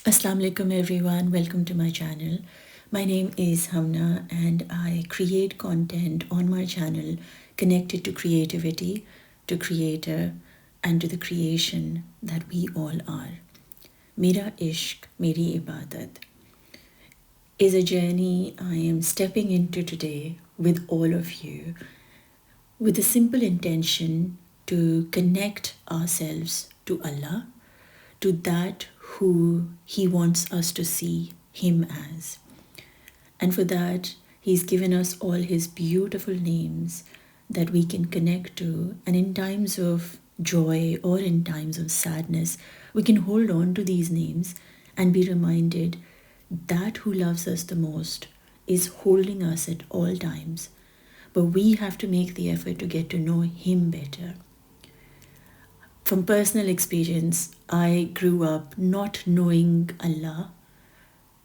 Assalamu alaikum everyone, welcome to my channel. My name is HUMNA and I create content on my channel connected to creativity, to creator and to the creation that we all are. Mera, Ishq, Meri, Ibadat is a journey I am stepping into today with all of you with the simple intention to connect ourselves to Allah, to that who He wants us to see Him as. And for that, He's given us all His beautiful names that we can connect to. And in times of joy or in times of sadness, we can hold on to these names and be reminded that who loves us the most is holding us at all times. But we have to make the effort to get to know Him better. From personal experience, I grew up not knowing Allah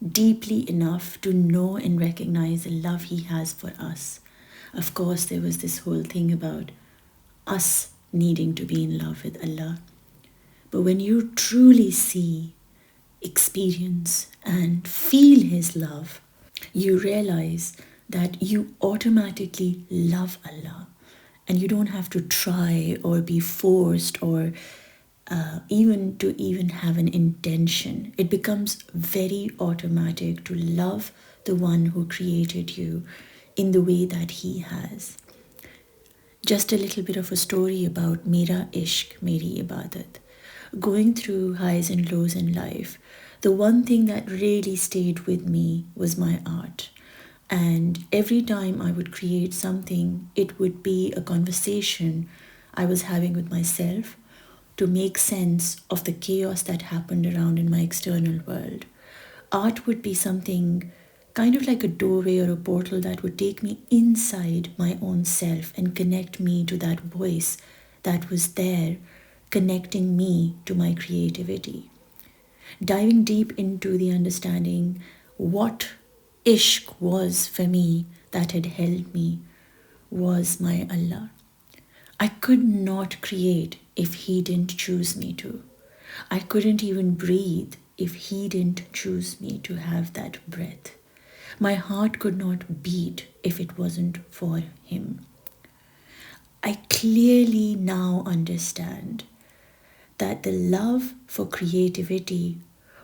deeply enough to know and recognize the love He has for us. Of course, there was this whole thing about us needing to be in love with Allah. But when you truly see, experience, and feel His love, you realize that you automatically love Allah. And you don't have to try or be forced or even have an intention. It becomes very automatic to love the one who created you in the way that He has. Just a little bit of a story about Mera, Ishq, Meri, Ibadat. Going through highs and lows in life, the one thing that really stayed with me was my art. And every time I would create something, it would be a conversation I was having with myself to make sense of the chaos that happened around in my external world. Art would be something kind of like a doorway or a portal that would take me inside my own self and connect me to that voice that was there, connecting me to my creativity. Diving deep into the understanding what Ishq was for me that had held me was my Allah. I could not create if He didn't choose me to. I couldn't even breathe if He didn't choose me to have that breath. My heart could not beat if it wasn't for Him. I clearly now understand that the love for creativity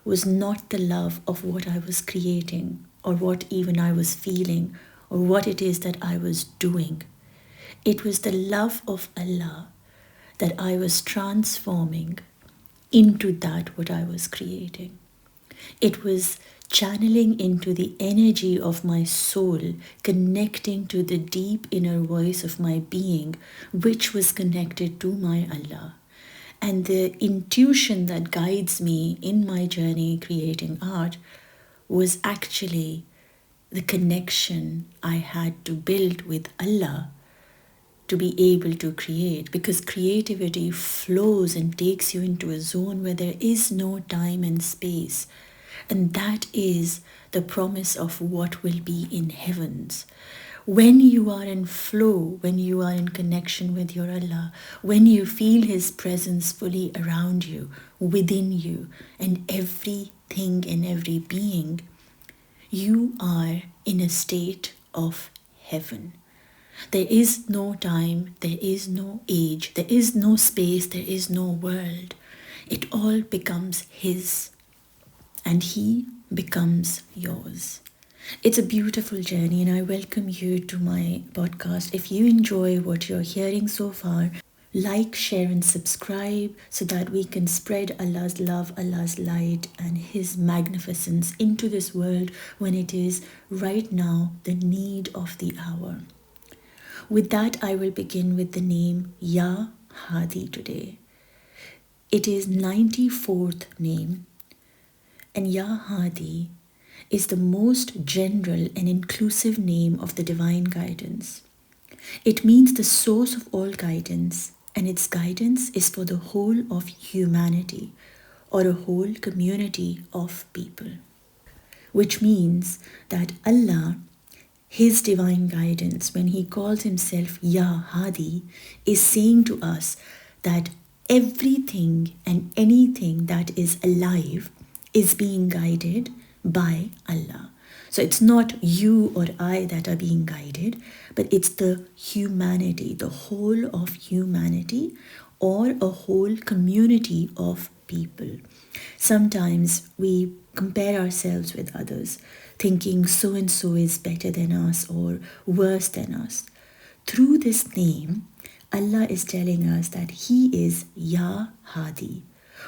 was not the love of what I was creating or what even I was feeling or what it is that I was doing. It was the love of Allah that I was transforming into that what I was creating. It was channeling into the energy of my soul, connecting to the deep inner voice of my being, which was connected to my Allah. And the intuition that guides me in my journey creating art was actually the connection I had to build with Allah to be able to create, because creativity flows and takes you into a zone where there is no time and space. And that is the promise of what will be in heavens. When you are in flow, when you are in connection with your Allah, when you feel His presence fully around you, within you, and everything and every being, you are in a state of heaven. There is no time, there is no age, there is no space, there is no world. It all becomes His, and He becomes yours. It's a beautiful journey, and I welcome you to my podcast. If you enjoy what you're hearing so far, like, share, and subscribe so that we can spread Allah's love, Allah's light, and His magnificence into this world when it is right now the need of the hour. With that, I will begin with the name Ya Hadi today. It is 94th name, and Ya Hadi is the most general and inclusive name of the divine guidance. It means the source of all guidance, and its guidance is for the whole of humanity or a whole community of people. Which means that Allah, His divine guidance, when He calls Himself Ya Hadi, is saying to us that everything and anything that is alive is being guided by Allah. So it's not you or I that are being guided, but it's the humanity, the whole of humanity, or a whole community of people. Sometimes we compare ourselves with others, thinking so and so is better than us or worse than us. Through this name, Allah is telling us that He is Ya Hadi,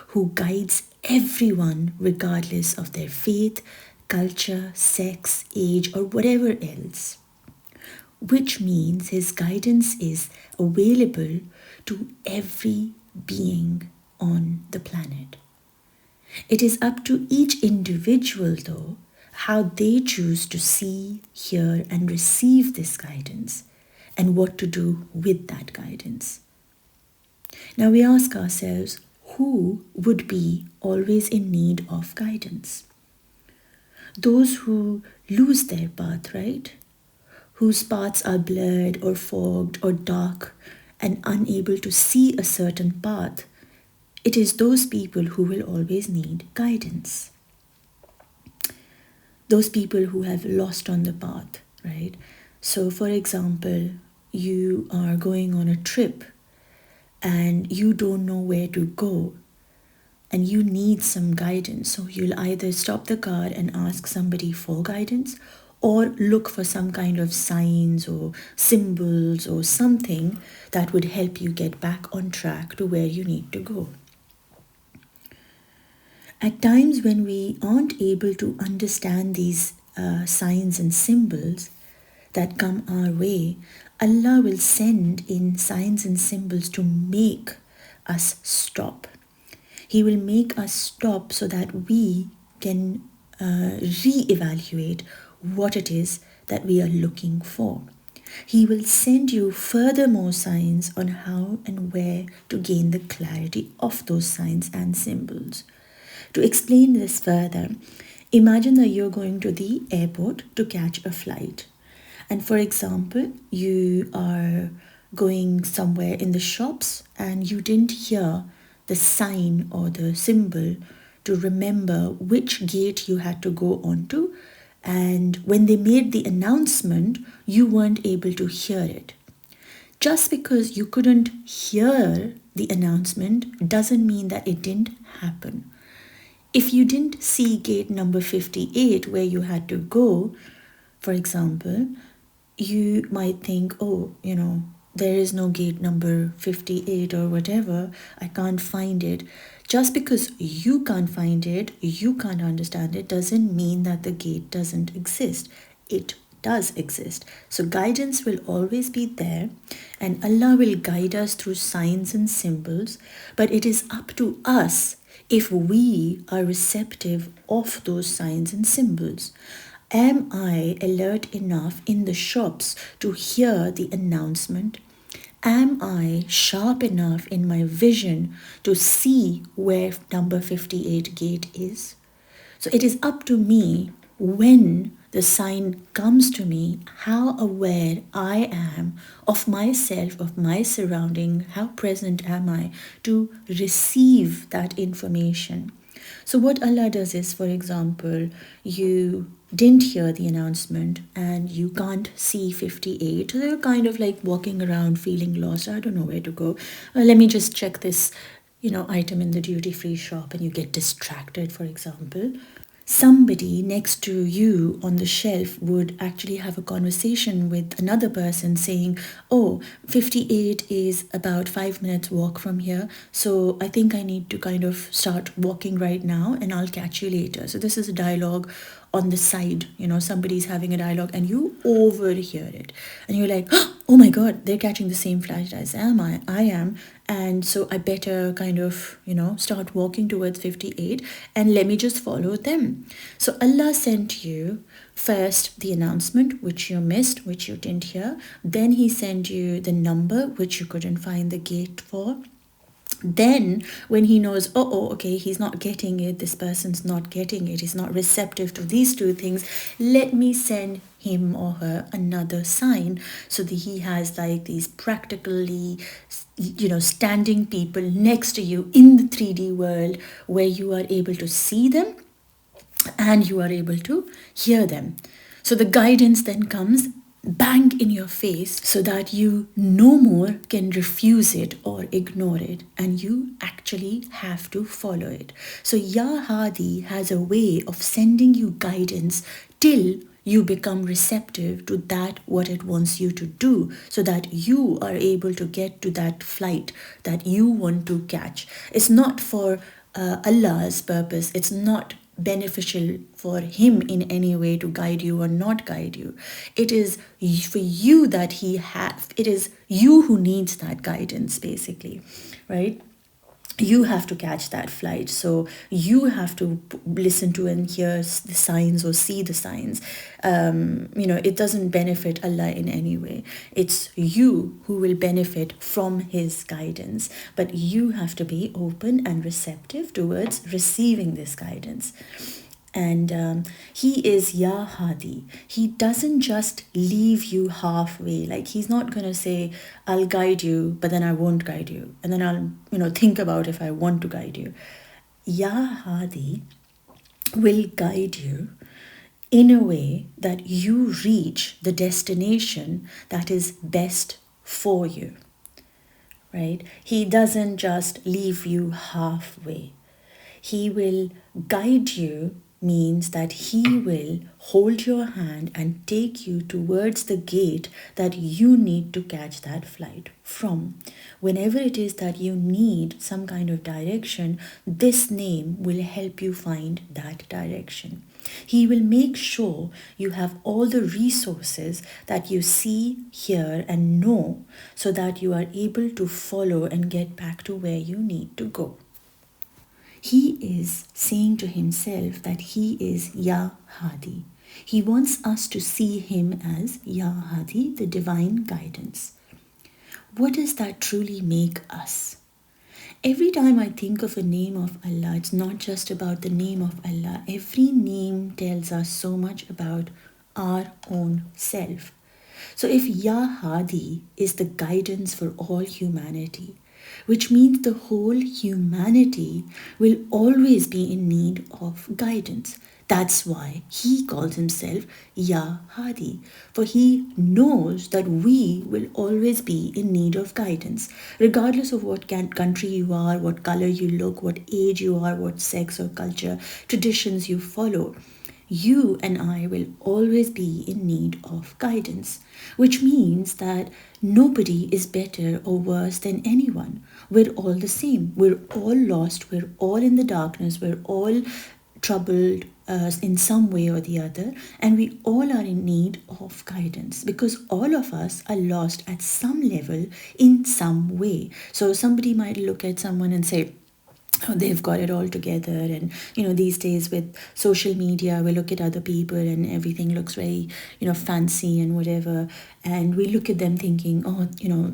who guides everyone regardless of their faith, culture, sex, age, or whatever else. Which means His guidance is available to every being on the planet. It is up to each individual, though, how they choose to see, hear, and receive this guidance, and what to do with that guidance. Now we ask ourselves, who would be always in need of guidance? Those who lose their path, right? Whose paths are blurred or fogged or dark and unable to see a certain path. It is those people who will always need guidance. Those people who have lost on the path, right? So for example, you are going on a trip and you don't know where to go and you need some guidance. So you'll either stop the car and ask somebody for guidance, or look for some kind of signs or symbols or something that would help you get back on track to where you need to go. At times when we aren't able to understand these signs and symbols that come our way, Allah will send in signs and symbols to make us stop. He will make us stop so that we can re-evaluate what it is that we are looking for. He will send you furthermore signs on how and where to gain the clarity of those signs and symbols. To explain this further, imagine that you're going to the airport to catch a flight. And for example, you are going somewhere in the shops and you didn't hear the sign or the symbol to remember which gate you had to go onto. And when they made the announcement, you weren't able to hear it. Just because you couldn't hear the announcement doesn't mean that it didn't happen. If you didn't see gate number 58 where you had to go, for example, you might think, oh, there is no gate number 58 or whatever, I can't find it. Just because you can't find it, you can't understand it, doesn't mean that the gate doesn't exist. It does exist. So guidance will always be there, and Allah will guide us through signs and symbols, but it is up to us if we are receptive of those signs and symbols. Am I alert enough in the shops to hear the announcement? Am I sharp enough in my vision to see where number 58 gate is? So it is up to me when the sign comes to me, how aware I am of myself, of my surrounding, how present am I to receive that information. So what Allah does is, for example, you didn't hear the announcement and you can't see 58. So you're kind of like walking around feeling lost. I don't know where to go. Let me just check this, item in the duty-free shop, and you get distracted, for example. Somebody next to you on the shelf would actually have a conversation with another person saying, oh, 58 is about 5 minutes walk from here. So I think I need to kind of start walking right now and I'll catch you later. So this is a dialogue on the side, somebody's having a dialogue and you overhear it. And you're like, oh my God, they're catching the same flight as I am. And so I better kind of, start walking towards 58 and let me just follow them. So Allah sent you first the announcement, which you missed, which you didn't hear. Then He sent you the number, which you couldn't find the gate for. Then when He knows, okay, he's not getting it, this person's not getting it, he's not receptive to these two things, let me send him or her another sign, so that he has like these practically, standing people next to you in the 3D world where you are able to see them and you are able to hear them. So the guidance then comes bang in your face so that you no more can refuse it or ignore it, and you actually have to follow it. So Ya Hadi has a way of sending you guidance till you become receptive to that what it wants you to do, so that you are able to get to that flight that you want to catch. It's not for Allah's purpose. It's not beneficial for him in any way to guide you or not guide you. It is for you that he has. It is you who needs that guidance, basically, right? You have to catch that flight, so you have to listen to and hear the signs or see the signs. It doesn't benefit Allah in any way. It's you who will benefit from his guidance, but you have to be open and receptive towards receiving this guidance. And he is Ya Hadi. He doesn't just leave you halfway. Like, he's not going to say, I'll guide you, but then I won't guide you. And then I'll, think about if I want to guide you. Ya Hadi will guide you in a way that you reach the destination that is best for you, right? He doesn't just leave you halfway. He will guide you means that he will hold your hand and take you towards the gate that you need to catch that flight from. Whenever it is that you need some kind of direction, this name will help you find that direction. He will make sure you have all the resources that you see, hear, and know, so that you are able to follow and get back to where you need to go. He is saying to himself that he is Ya Hadi. He wants us to see him as Ya Hadi, the divine guidance. What does that truly make us? Every time I think of a name of Allah, it's not just about the name of Allah. Every name tells us so much about our own self. So if Ya Hadi is the guidance for all humanity, which means the whole humanity will always be in need of guidance. That's why he calls himself Ya Hadi, for he knows that we will always be in need of guidance, regardless of what country you are, what color you look, what age you are, what sex or culture, traditions you follow. You and I will always be in need of guidance, which means that nobody is better or worse than anyone. We're all the same. We're all lost. We're all in the darkness. We're all troubled in some way or the other. And we all are in need of guidance, because all of us are lost at some level in some way. So somebody might look at someone and say, oh, they've got it all together. And these days with social media, we look at other people and everything looks very fancy and whatever, and we look at them thinking, oh,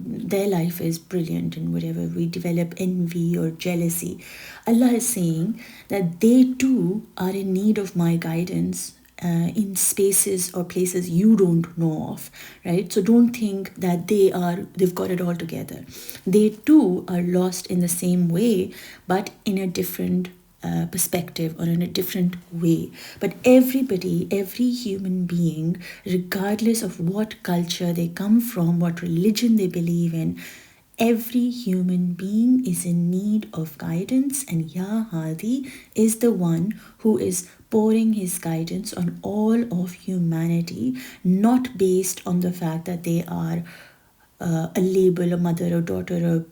their life is brilliant and whatever. We develop envy or jealousy. Allah is saying that they too are in need of my guidance, in spaces or places you don't know of, right? So don't think that they've got it all together. They too are lost in the same way, but in a different perspective or in a different way. But everybody, every human being, regardless of what culture they come from, what religion they believe in, every human being is in need of guidance, and Ya Hadi is the one who is pouring his guidance on all of humanity, not based on the fact that they are a label, a mother or daughter, or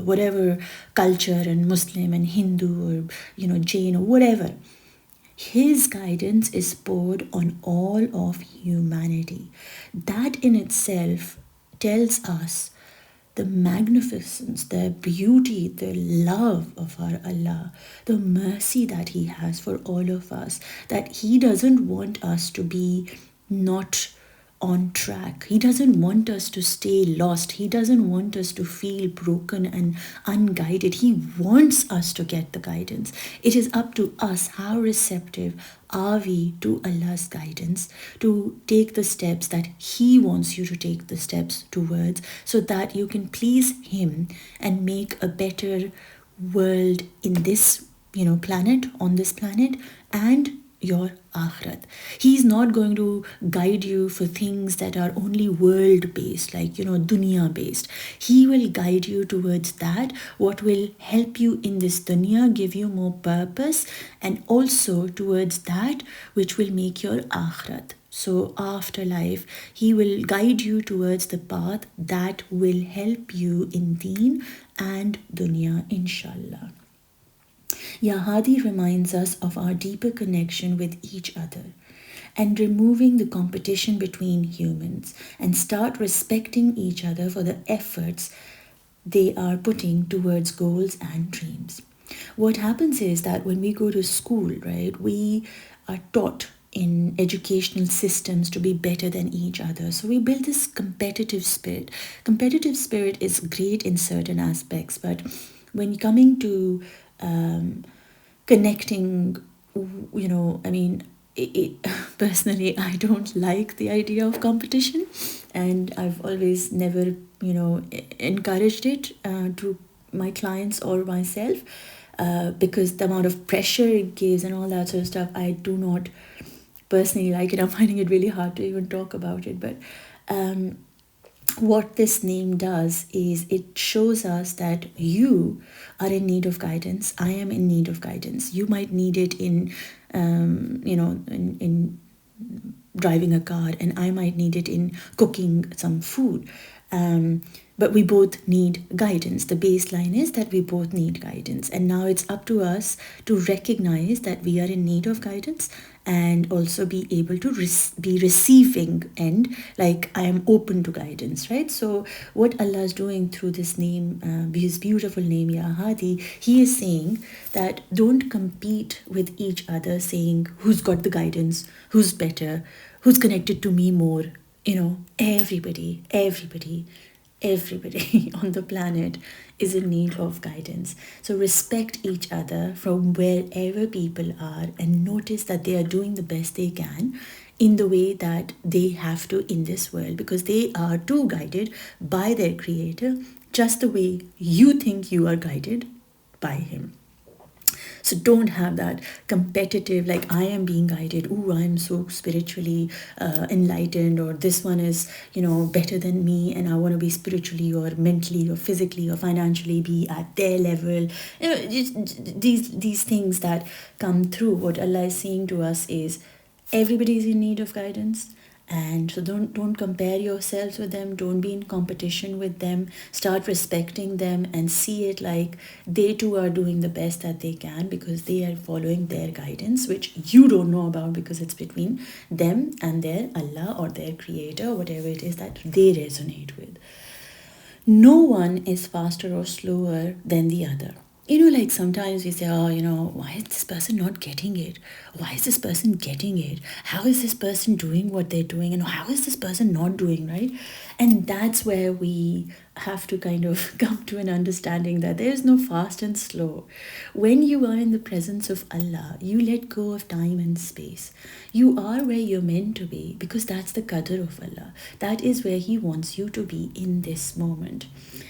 whatever culture, and Muslim and Hindu or Jain or whatever. His guidance is poured on all of humanity. That in itself tells us the magnificence, the beauty, the love of our Allah, the mercy that He has for all of us, that He doesn't want us to be not on track. He doesn't want us to stay lost. He doesn't want us to feel broken and unguided. He wants us to get the guidance. It is up to us how receptive are we to Allah's guidance, to take the steps that He wants you to take the steps towards, so that you can please Him and make a better world in this planet, on this planet, and your akhirat. He's not going to guide you for things that are only world based, like dunya based. He will guide you towards that what will help you in this dunya, give you more purpose, and also towards that which will make your akhirat. So afterlife, he will guide you towards the path that will help you in deen and dunya, inshallah. Ya Hadi reminds us of our deeper connection with each other and removing the competition between humans and start respecting each other for the efforts they are putting towards goals and dreams. What happens is that when we go to school, right, we are taught in educational systems to be better than each other. So we build this competitive spirit. Competitive spirit is great in certain aspects, but when coming to connecting, personally, I don't like the idea of competition, and I've always never, encouraged it to my clients or myself, because the amount of pressure it gives and all that sort of stuff, I do not personally like it. I'm finding it really hard to even talk about it, but what this name does is it shows us that you are in need of guidance. I am in need of guidance. You might need it in driving a car, and I might need it in cooking some food. But we both need guidance. The baseline is that we both need guidance. And now it's up to us to recognize that we are in need of guidance and also be able to be receiving end, like I am open to guidance, right? So what Allah is doing through this name, his beautiful name, Ya Hadi, he is saying that don't compete with each other, saying who's got the guidance, who's better, who's connected to me more. Everybody on the planet is in need of guidance. So respect each other from wherever people are and notice that they are doing the best they can in the way that they have to in this world, because they are too guided by their creator just the way you think you are guided by him. So don't have that competitive, like I am being guided, ooh, I'm so spiritually enlightened, or this one is, better than me, and I want to be spiritually or mentally or physically or financially be at their level. These things that come through. What Allah is saying to us is everybody is in need of guidance. And so don't compare yourselves with them. Don't be in competition with them. Start respecting them and see it like they too are doing the best that they can, because they are following their guidance, which you don't know about, because it's between them and their Allah or their creator, whatever it is that they resonate with. No one is faster or slower than the other. Like sometimes we say, oh, why is this person not getting it? Why is this person getting it? How is this person doing what they're doing? And how is this person not doing, right? And that's where we have to kind of come to an understanding that there is no fast and slow. When you are in the presence of Allah, you let go of time and space. You are where you're meant to be, because that's the qadr of Allah. That is where He wants you to be in this moment.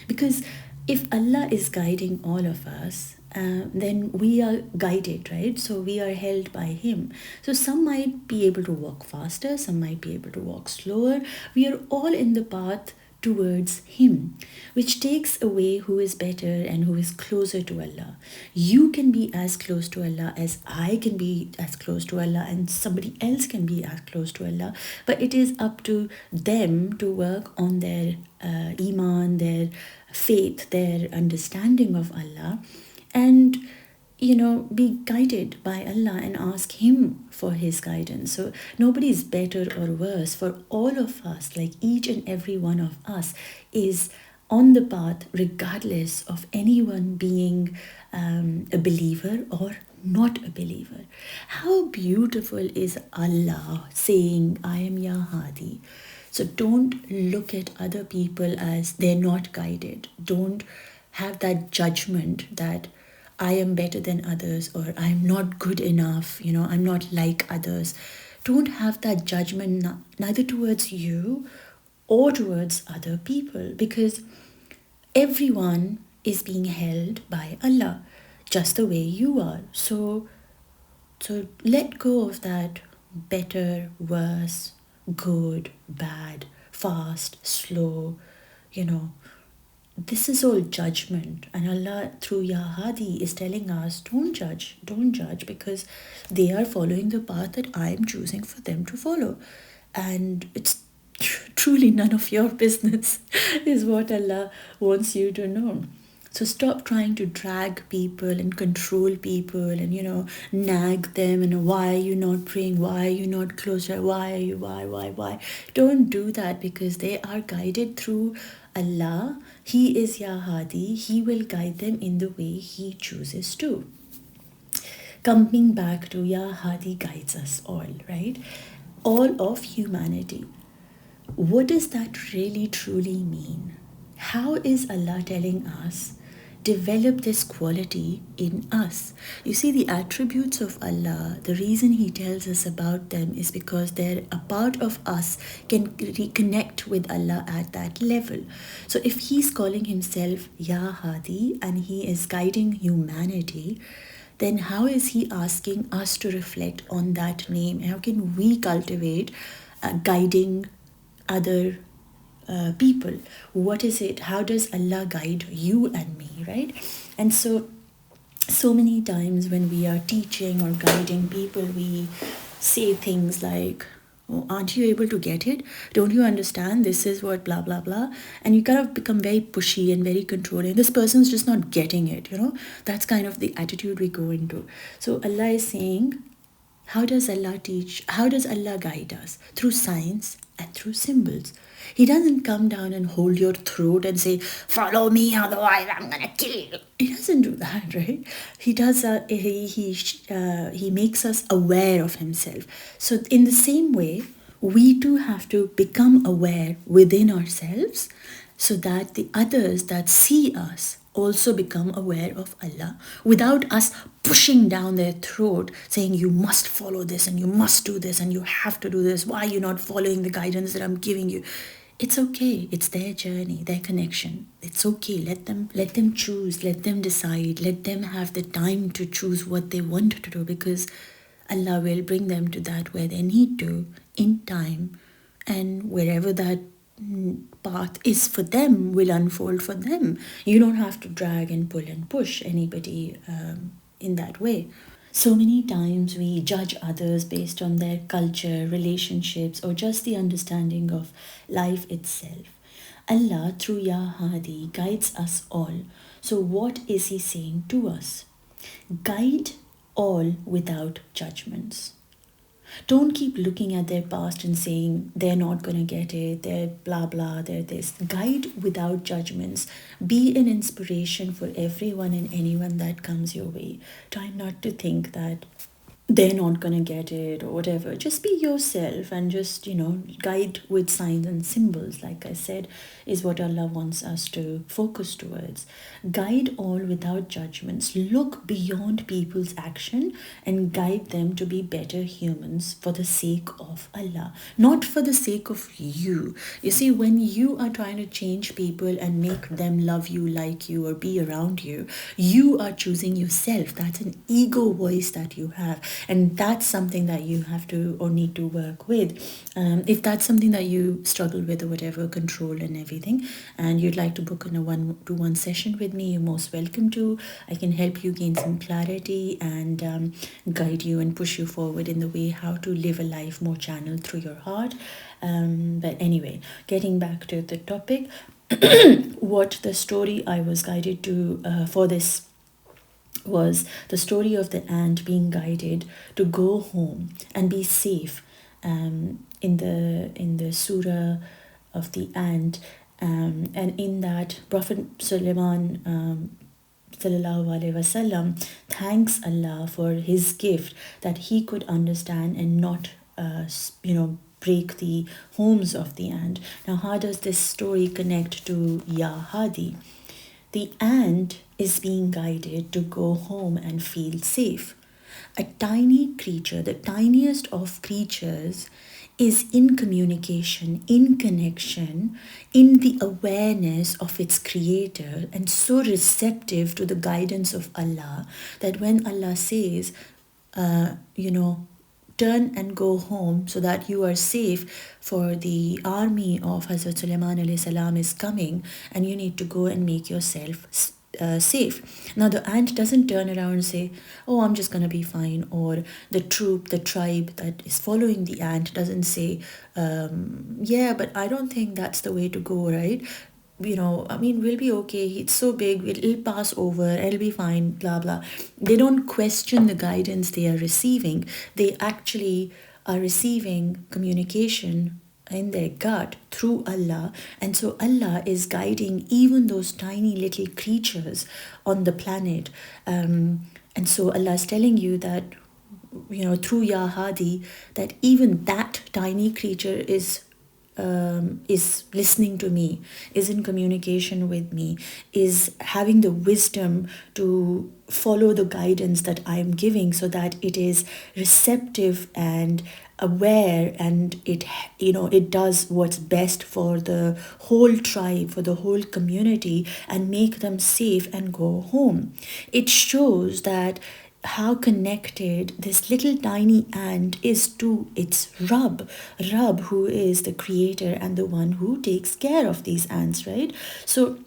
Because if Allah is guiding all of us, then we are guided, right? So we are held by Him. So some might be able to walk faster, some might be able to walk slower. We are all in the path towards Him, which takes away who is better and who is closer to Allah. You can be as close to Allah as I can be as close to Allah, and somebody else can be as close to Allah, but it is up to them to work on their iman, their faith, their understanding of Allah, and be guided by Allah and ask Him for His guidance. So nobody is better or worse. For all of us, like each and every one of us is on the path, regardless of anyone being a believer or not a believer. How beautiful is Allah saying, I am Ya Hadi. So don't look at other people as they're not guided. Don't have that judgment that I am better than others, or I'm not good enough, I'm not like others. Don't have that judgment neither towards you or towards other people, because everyone is being held by Allah. just the way you are. So let go of that better, worse, good, bad, fast, slow, you know. This is all judgment. And Allah, through Ya Hadi, is telling us don't judge, because they are following the path that I am choosing for them to follow. And it's truly none of your business, is what Allah wants you to know. So stop trying to drag people and control people and, nag them and why are you not praying? Why are you not closer? Why are you, why? Don't do that, because they are guided through Allah. He is Ya Hadi. He will guide them in the way He chooses to. Coming back to Ya Hadi guides us all, right? All of humanity. What does that really truly mean? How is Allah telling us, develop this quality in us? You see, the attributes of Allah, the reason He tells us about them is because they're a part of us, can reconnect with Allah at that level. So if He's calling Himself Ya Hadi and He is guiding humanity, then how is He asking us to reflect on that name? How can we cultivate guiding other people? What is it? How does Allah guide you and me, right? And so many times when we are teaching or guiding people, we say things like, oh, aren't you able to get it? Don't you understand? This is what blah, blah, blah. And you kind of become very pushy and very controlling. This person's just not getting it, That's kind of the attitude we go into. So Allah is saying, how does Allah teach? How does Allah guide us? Through signs and through symbols. He doesn't come down and hold your throat and say, follow me, otherwise I'm gonna kill you. He doesn't do that, right? He does. He makes us aware of Himself. So in the same way, we too have to become aware within ourselves, so that the others that see us also become aware of Allah, without us pushing down their throat saying, you must follow this and you must do this and you have to do this. Why are you not following the guidance that I'm giving you? It's okay. It's their journey, their connection. It's okay. Let them choose. Let them decide. Let them have the time to choose what they want to do, because Allah will bring them to that where they need to in time, and wherever that path is for them will unfold for them. You don't have to drag and pull and push anybody in that way. So many times we judge others based on their culture, relationships, or just the understanding of life itself. Allah, through Ya Hadi, guides us all. So what is He saying to us? Guide all without judgments. Don't keep looking at their past and saying they're not going to get it, they're blah blah, they're this. Guide without judgments. Be an inspiration for everyone and anyone that comes your way. Try not to think that they're not going to get it or whatever. Just be yourself and just, guide with signs and symbols, like I said, is what Allah wants us to focus towards. Guide all without judgments. Look beyond people's action and guide them to be better humans for the sake of Allah, not for the sake of you. You see, when you are trying to change people and make them love you, like you, or be around you, you are choosing yourself. That's an ego voice that you have. And that's something that you have to or need to work with. If that's something that you struggle with or whatever, control and everything, and you'd like to book in a one-to-one session with me, you're most welcome to. I can help you gain some clarity and guide you and push you forward in the way how to live a life more channeled through your heart. But anyway, getting back to the topic, what the story I was guided to for this was the story of the ant being guided to go home and be safe. In the surah of the ant, and in that Prophet Sulaiman sallallahu alaihi wasallam thanks Allah for his gift that he could understand and not break the homes of the ant. Now, how does this story connect to Ya Hadi? The ant is being guided to go home and feel safe. A tiny creature, the tiniest of creatures, is in communication, in connection, in the awareness of its creator, and so receptive to the guidance of Allah that when Allah says, turn and go home so that you are safe, for the army of Hazrat Sulaiman alayhi salam is coming and you need to go and make yourself safe. Now the ant doesn't turn around and say, oh, I'm just going to be fine. Or the troop, the tribe that is following the ant doesn't say, yeah, but I don't think that's the way to go, right? I mean, we'll be okay. It's so big, it'll pass over, it'll be fine, blah, blah. They don't question the guidance they are receiving. They actually are receiving communication in their gut through Allah. And so Allah is guiding even those tiny little creatures on the planet. And so Allah is telling you that, through Ya Hadi, that even that tiny creature is listening to me, is in communication with me, is having the wisdom to follow the guidance that I am giving, so that it is receptive and aware, and it does what's best for the whole tribe, for the whole community, and make them safe and go home. It shows that how connected this little tiny ant is to its Rab, who is the creator and the one who takes care of these ants, right? So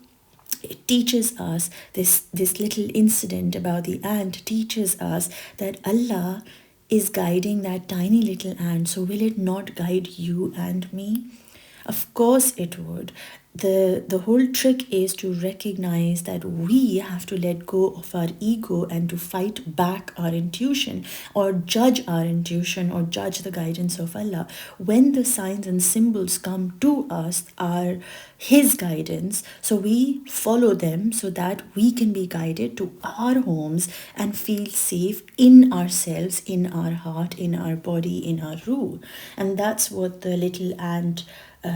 it teaches us, this little incident about the ant teaches us that Allah is guiding that tiny little ant. So will it not guide you and me? Of course it would. The whole trick is to recognize that we have to let go of our ego and to fight back our intuition, or judge our intuition, or judge the guidance of Allah. When the signs and symbols come to us are His guidance, so we follow them so that we can be guided to our homes and feel safe in ourselves, in our heart, in our body, in our ruh. And that's what the little ant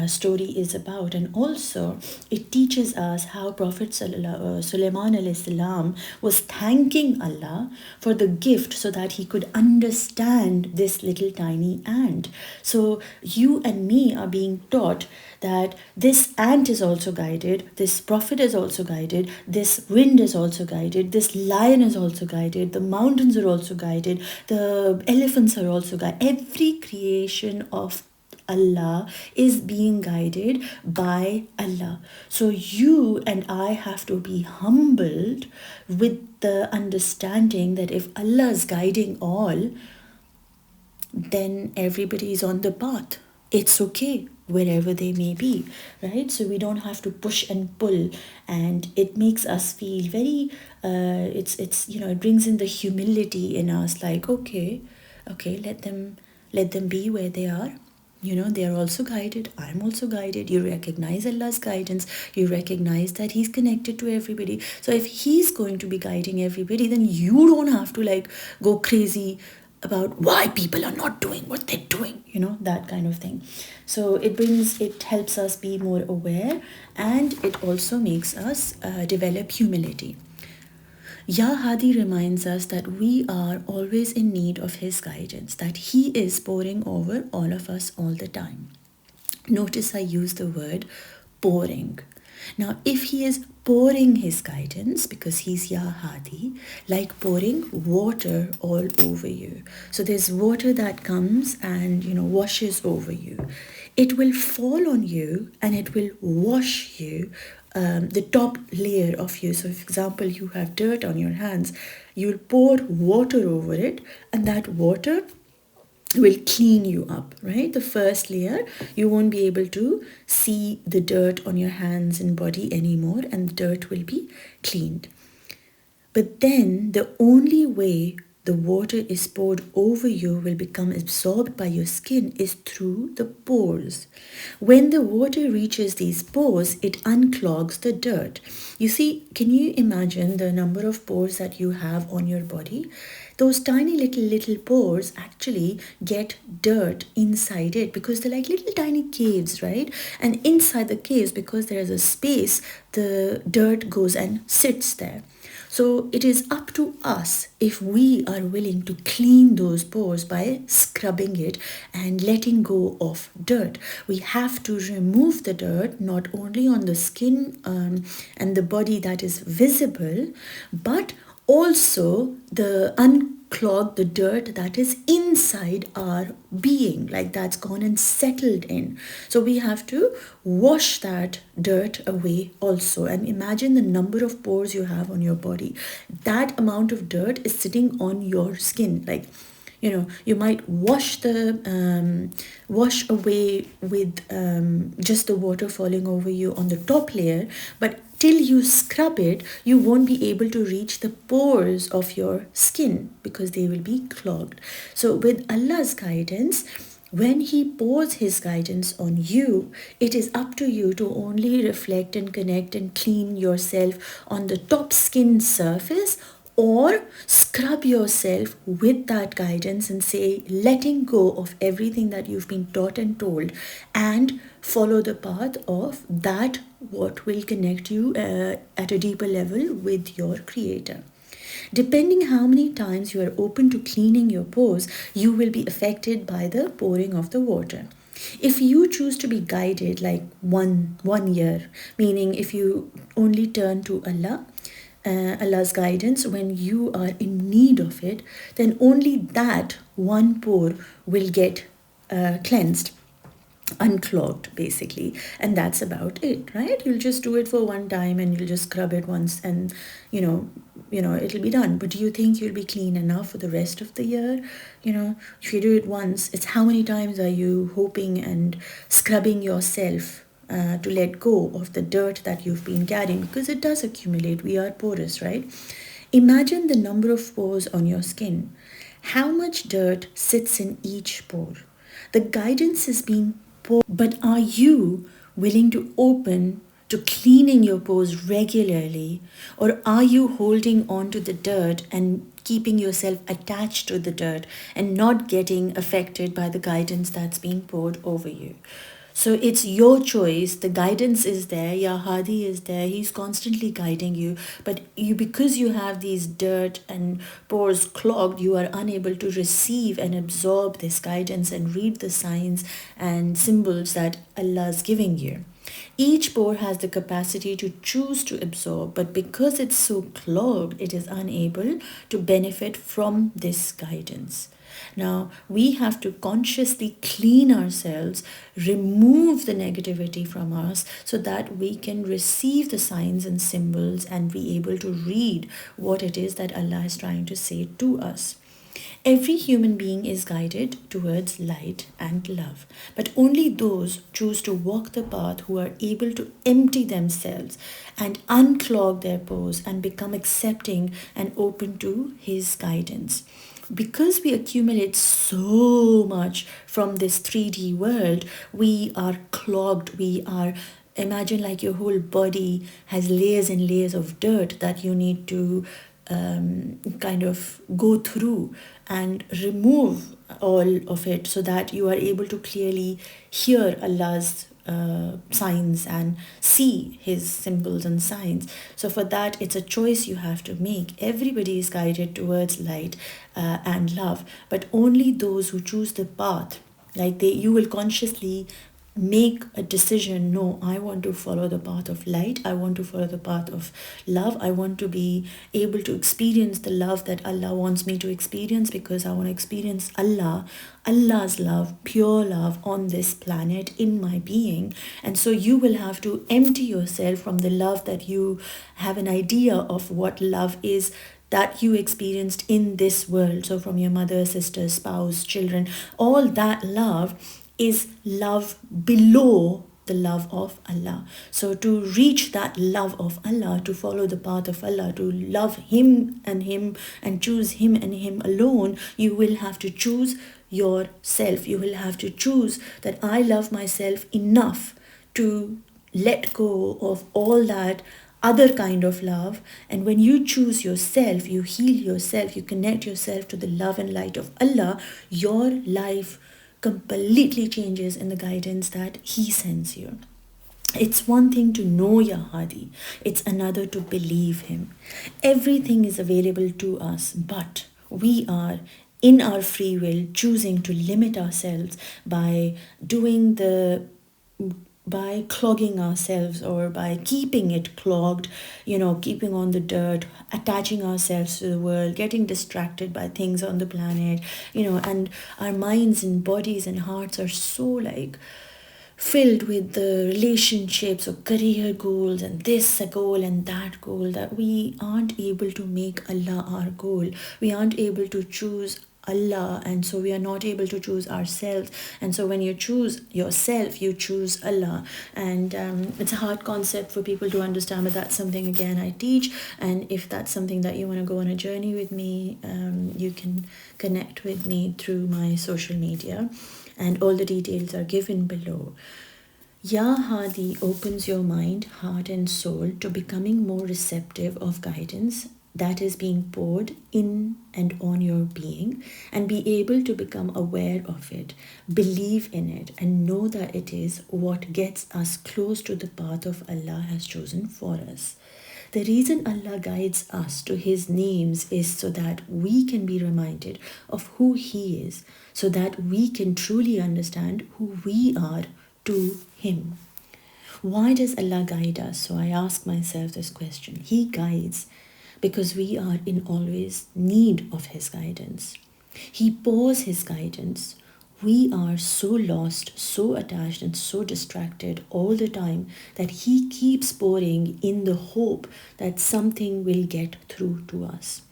story is about. And also it teaches us how Prophet Sulaiman alayhi salam was thanking Allah for the gift so that he could understand this little tiny ant. So you and me are being taught that this ant is also guided, this prophet is also guided, this wind is also guided, this lion is also guided, the mountains are also guided, the elephants are also guided. Every creation of Allah is being guided by Allah. So you and I have to be humbled with the understanding that if Allah is guiding all, then everybody is on the path. It's okay wherever they may be, right? So we don't have to push and pull, and it makes us feel very it brings in the humility in us, like okay, let them be where they are. They are also guided. I'm also guided. You recognize Allah's guidance. You recognize that He's connected to everybody. So if He's going to be guiding everybody, then you don't have to go crazy about why people are not doing what they're doing, that kind of thing. So it helps us be more aware, and it also makes us develop humility. Ya Hadi reminds us that we are always in need of His guidance, that He is pouring over all of us all the time. Notice I use the word pouring. Now, if He is pouring His guidance, because He's Ya Hadi, like pouring water all over you. So there's water that comes and, washes over you. It will fall on you and it will wash you, the top layer of you. So, for example, you have dirt on your hands, you will pour water over it, and that water will clean you up, right? The first layer, you won't be able to see the dirt on your hands and body anymore, and the dirt will be cleaned. But then the only way the water is poured over you will become absorbed by your skin is through the pores. When the water reaches these pores, it unclogs the dirt. You see, can you imagine the number of pores that you have on your body? Those tiny little pores actually get dirt inside it, because they're like little tiny caves, right? And inside the caves, because there is a space, the dirt goes and sits there. So it is up to us if we are willing to clean those pores by scrubbing it and letting go of dirt. We have to remove the dirt not only on the skin and the body that is visible, but also the unclog the dirt that is inside our being, like that's gone and settled in. So we have to wash that dirt away also. And imagine the number of pores you have on your body. That amount of dirt is sitting on your skin. Like, you might wash away with just the water falling over you on the top layer, but till you scrub it, you won't be able to reach the pores of your skin because they will be clogged. So with Allah's guidance, when He pours His guidance on you, it is up to you to only reflect and connect and clean yourself on the top skin surface, or scrub yourself with that guidance and say, letting go of everything that you've been taught and told, and follow the path of that what will connect you at a deeper level with your Creator. Depending how many times you are open to cleaning your pores, you will be affected by the pouring of the water. If you choose to be guided like one year, meaning if you only turn to Allah's guidance when you are in need of it, then only that one pore will get cleansed, unclogged basically, and that's about it, right? You'll just do it for one time and you'll just scrub it once, and it'll be done. But do you think you'll be clean enough for the rest of the year? If you do it once, it's how many times are you hoping and scrubbing yourself to let go of the dirt that you've been carrying, because it does accumulate. We are porous, right? Imagine the number of pores on your skin. How much dirt sits in each pore? The guidance is being poured, but are you willing to open to cleaning your pores regularly, or are you holding on to the dirt and keeping yourself attached to the dirt and not getting affected by the guidance that's being poured over you? So it's your choice. The guidance is there. Ya Hadi is there. He's constantly guiding you. But because you have these dirt and pores clogged, you are unable to receive and absorb this guidance and read the signs and symbols that Allah is giving you. Each pore has the capacity to choose to absorb, but because it's so clogged, it is unable to benefit from this guidance. Now, we have to consciously clean ourselves, remove the negativity from us so that we can receive the signs and symbols and be able to read what it is that Allah is trying to say to us. Every human being is guided towards light and love, but only those choose to walk the path who are able to empty themselves and unclog their pores and become accepting and open to His guidance. Because we accumulate so much from this 3D world, we are clogged. Imagine like your whole body has layers and layers of dirt that you need to kind of go through and remove all of it so that you are able to clearly hear Allah's signs and see His symbols and signs. So for that, it's a choice you have to make. Everybody is guided towards light and love, but only those who choose the path, you will consciously make a decision. No, I want to follow the path of light. I want to follow the path of love. I want to be able to experience the love that Allah wants me to experience, because I want to experience Allah's love, pure love on this planet in my being. And so you will have to empty yourself from the love that you have an idea of what love is, that you experienced in this world. So from your mother, sister, spouse, children, all that love is love below the love of Allah. So to reach that love of Allah, to follow the path of Allah, to love Him and choose Him and Him alone, you will have to choose yourself. You will have to choose that I love myself enough to let go of all that other kind of love. And when you choose yourself, you heal yourself, you connect yourself to the love and light of Allah, your life completely changes in the guidance that He sends you. It's one thing to know Ya Hadi, it's another to believe Him. Everything is available to us, but we are in our free will, choosing to limit ourselves by doing by clogging ourselves or by keeping it clogged, keeping on the dirt, attaching ourselves to the world, getting distracted by things on the planet, and our minds and bodies and hearts are so like filled with the relationships or career goals and this a goal and that goal, that we aren't able to make Allah our goal. We aren't able to choose Allah, and so we are not able to choose ourselves. And so when you choose yourself, you choose Allah. And it's a hard concept for people to understand, but that's something again I teach. And if that's something that you want to go on a journey with me, you can connect with me through my social media, and all the details are given below. Ya Hadi opens your mind, heart, and soul to becoming more receptive of guidance that is being poured in and on your being, and be able to become aware of it, believe in it, and know that it is what gets us close to the path of Allah has chosen for us. The reason Allah guides us to His names is so that we can be reminded of who He is, so that we can truly understand who we are to Him. Why does Allah guide us? So I ask myself this question. He guides because we are in always need of His guidance. He pours His guidance. We are so lost, so attached, and so distracted all the time that He keeps pouring in the hope that something will get through to us.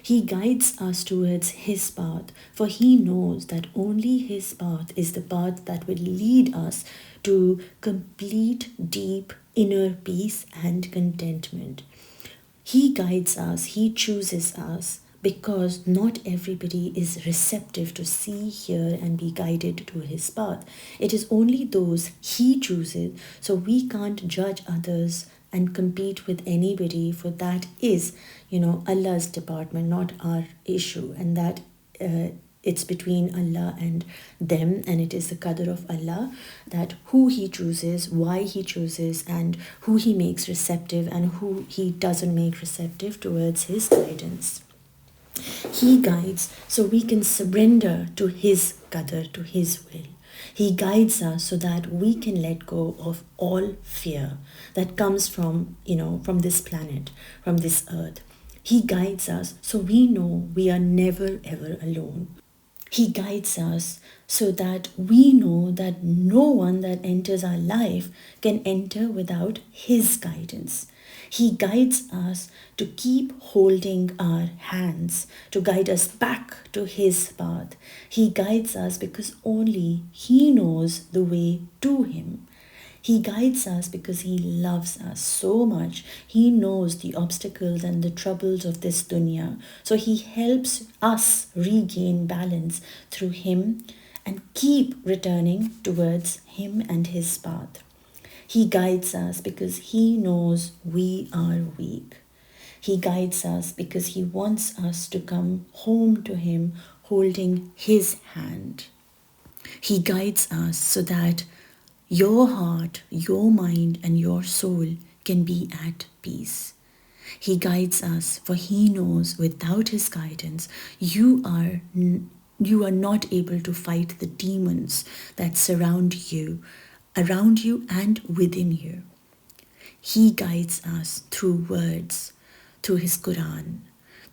He guides us towards His path, for He knows that only His path is the path that will lead us to complete, deep inner peace and contentment. He guides us, He chooses us, because not everybody is receptive to see, hear, and be guided to His path. It is only those He chooses, so we can't judge others and compete with anybody, for that is, Allah's department, not our issue, and that it's between Allah and them, and it is the qadr of Allah that who He chooses, why He chooses, and who He makes receptive and who He doesn't make receptive towards His guidance. He guides so we can surrender to His qadr, to His will. He guides us so that we can let go of all fear that comes from, from this planet, from this earth. He guides us so we know we are never ever alone. He guides us so that we know that no one that enters our life can enter without His guidance. He guides us to keep holding our hands, to guide us back to His path. He guides us because only He knows the way to Him. He guides us because He loves us so much. He knows the obstacles and the troubles of this dunya. So He helps us regain balance through Him and keep returning towards Him and His path. He guides us because He knows we are weak. He guides us because He wants us to come home to Him holding His hand. He guides us so that your heart, your mind, and your soul can be at peace. He guides us, for He knows without His guidance, you are not able to fight the demons that surround you, around you, and within you. He guides us through words, through His Quran,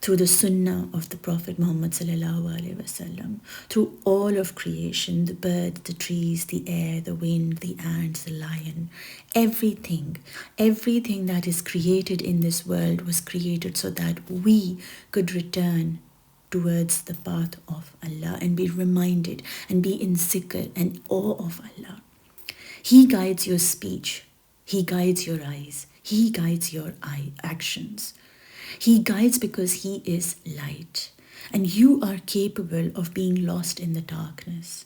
through the Sunnah of the Prophet Muhammad sallallahu alaihi wasallam, through all of creation, the birds, the trees, the air, the wind, the ants, the lion, everything that is created in this world was created so that we could return towards the path of Allah and be reminded and be in zikr and awe of Allah. He guides your speech. He guides your eyes. He guides your actions. He guides because He is light, and you are capable of being lost in the darkness.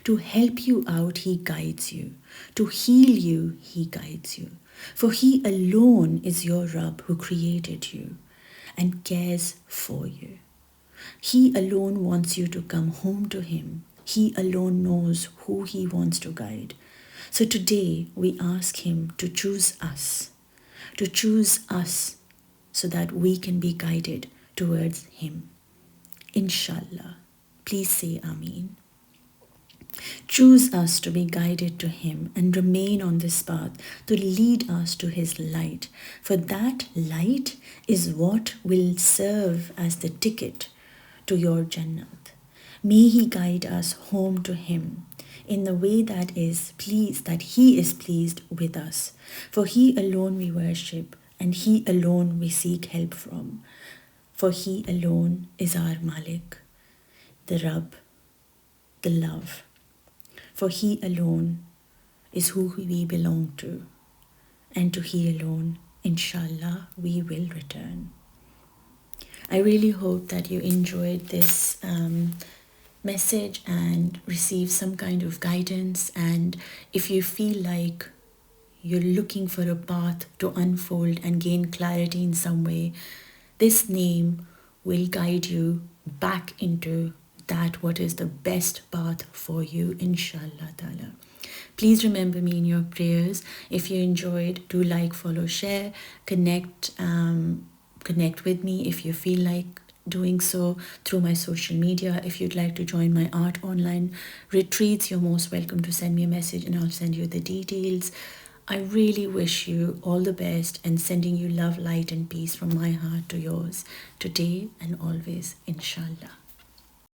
To help you out, He guides you. To heal you, He guides you. For He alone is your Rabb who created you and cares for you. He alone wants you to come home to Him. He alone knows who He wants to guide. So today we ask Him to choose us, so that we can be guided towards Him. InshaAllah. Please say Ameen. Choose us to be guided to Him and remain on this path to lead us to His light. For that light is what will serve as the ticket to your Jannat. May He guide us home to Him in the way that He is pleased with us. For He alone we worship and He alone we seek help from. For He alone is our Malik, the Rabb, the love. For He alone is who we belong to, and to He alone, InshaAllah, we will return. I really hope that you enjoyed this message and received some kind of guidance. And if you feel like you're looking for a path to unfold and gain clarity in some way, this name will guide you back into that what is the best path for you, InshaAllah ta'ala. Please remember me in your prayers. If you enjoyed, do like, follow, share, connect with me if you feel like doing so through my social media. If you'd like to join my art online retreats, you're most welcome to send me a message and I'll send you the details. I really wish you all the best and sending you love, light and peace from my heart to yours today and always, InshaAllah.